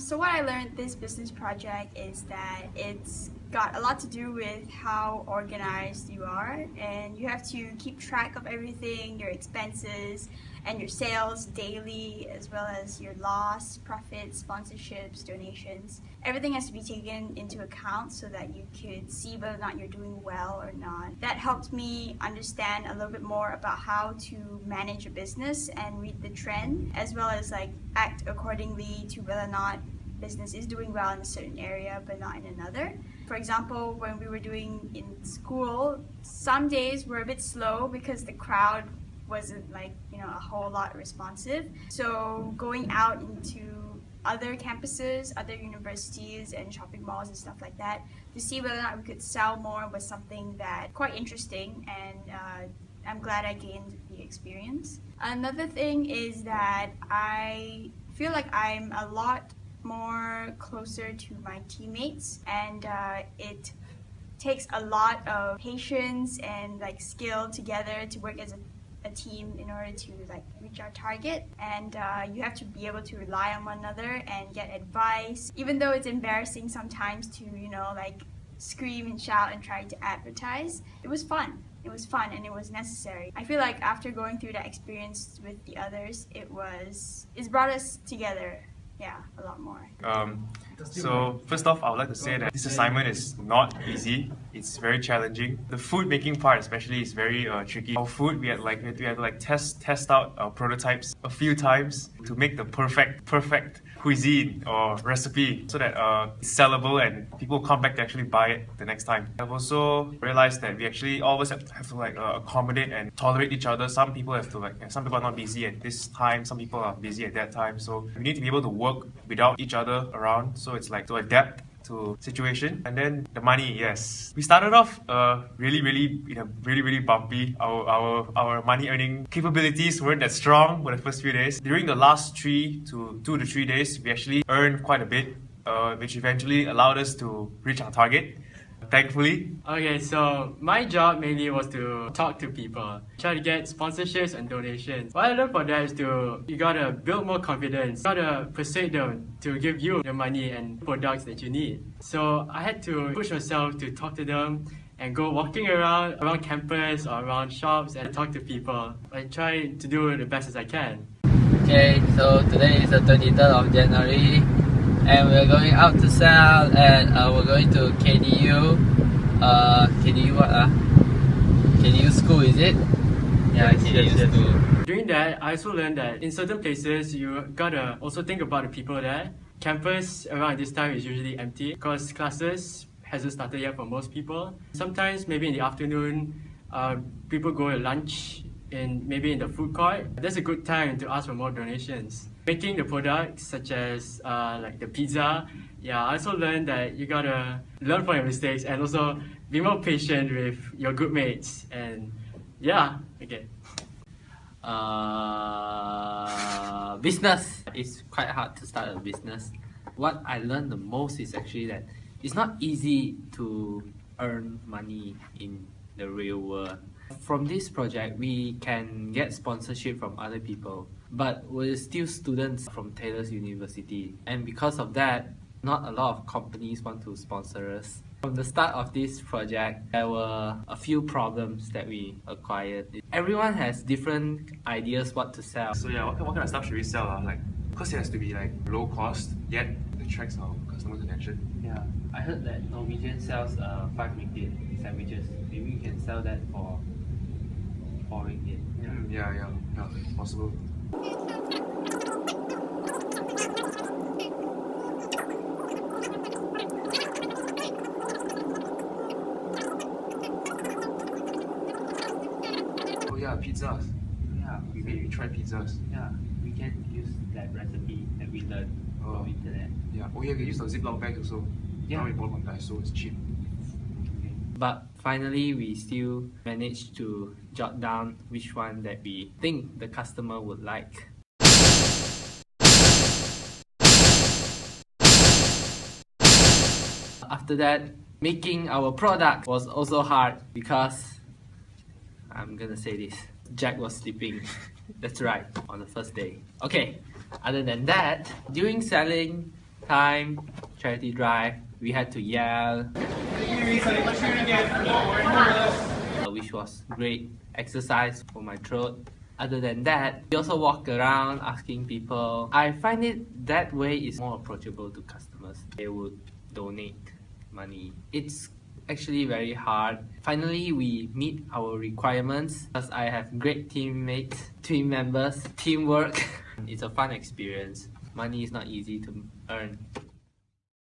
So what I learned this business project is that it's got a lot to do with how organized you are, and you have to keep track of everything, your expenses and your sales daily, as well as your loss, profits, sponsorships, donations. Everything has to be taken into account so that you could see whether or not you're doing well or not. That helped me understand a little bit more about how to manage a business and read the trend, as well as act accordingly to whether or not business is doing well in a certain area but not in another. For example, when we were doing in school, some days were a bit slow because the crowd wasn't a whole lot responsive. So going out into other campuses, other universities and shopping malls and stuff like that to see whether or not we could sell more was something that quite interesting, and I'm glad I gained the experience. Another thing is that I feel like I'm a lot more closer to my teammates, and it takes a lot of patience and skill together to work as a team in order to reach our target. And you have to be able to rely on one another and get advice, even though it's embarrassing sometimes to scream and shout and try to advertise. It was fun and it was necessary. I feel like after going through that experience with the others, it's brought us together, a lot more. So first off, I would like to say that this assignment is not easy. It's very challenging. The food making part especially is very tricky. Our food, we had to test out our prototypes a few times to make the perfect cuisine or recipe so that it's sellable and people come back to actually buy it the next time. I've also realized that we actually always have to accommodate and tolerate each other. Some people have to some people are not busy at this time, some people are busy at that time. So we need to be able to work without each other around. So it's to adapt to situation. And then the money, yes. We started off really bumpy. Our money earning capabilities weren't that strong for the first few days. During the last 2 to 3 days, we actually earned quite a bit, which eventually allowed us to reach our target, thankfully. Okay, so my job mainly was to talk to people, try to get sponsorships and donations. What I learned from that is you gotta build more confidence, you gotta persuade them to give you the money and products that you need. So I had to push myself to talk to them and go walking around campus or around shops and talk to people. I try to do the best as I can. Okay, so today is the 23rd of January. And we're going out to sell, and we're going to KDU. KDU what? KDU school, is it? Yeah, KDU school. During that, I also learned that in certain places, you gotta also think about the people there. Campus around this time is usually empty because classes hasn't started yet for most people. Sometimes maybe in the afternoon, people go to lunch maybe in the food court. That's a good time to ask for more donations. Making the products such as the pizza, I also learned that you gotta learn from your mistakes and also be more patient with your group mates. And okay. Business. It's quite hard to start a business. What I learned the most is actually that it's not easy to earn money in the real world. From this project, we can get sponsorship from other people, but we're still students from Taylor's University, and because of that, not a lot of companies want to sponsor us. From the start of this project, there were a few problems that we acquired. Everyone has different ideas what to sell. So what kind of stuff should we sell? Because it has to be low cost, yet it attracts our customers' attention. Yeah, I heard that Norwegian sells 5 ringgit sandwiches. Maybe we can sell that for 4 ringgit. Yeah, possible. Oh yeah, pizzas. Yeah, We tried pizzas. Yeah, we can use that recipe that we learned from internet. Yeah. Oh yeah, we can use the Ziploc bags also. Yeah. Now we bought one guy, so it's cheap. But finally, we still managed to jot down which one that we think the customer would like. After that, making our product was also hard because, I'm gonna say this, Jack was sleeping. That's right, on the first day. Okay, other than that, during selling, time, charity drive, we had to yell, which was great exercise for my throat. Other than that, we also walk around asking people. I find it that way is more approachable to customers. They would donate money. It's actually very hard. Finally, we meet our requirements because I have great teammates, team members, teamwork. It's a fun experience. Money is not easy to earn.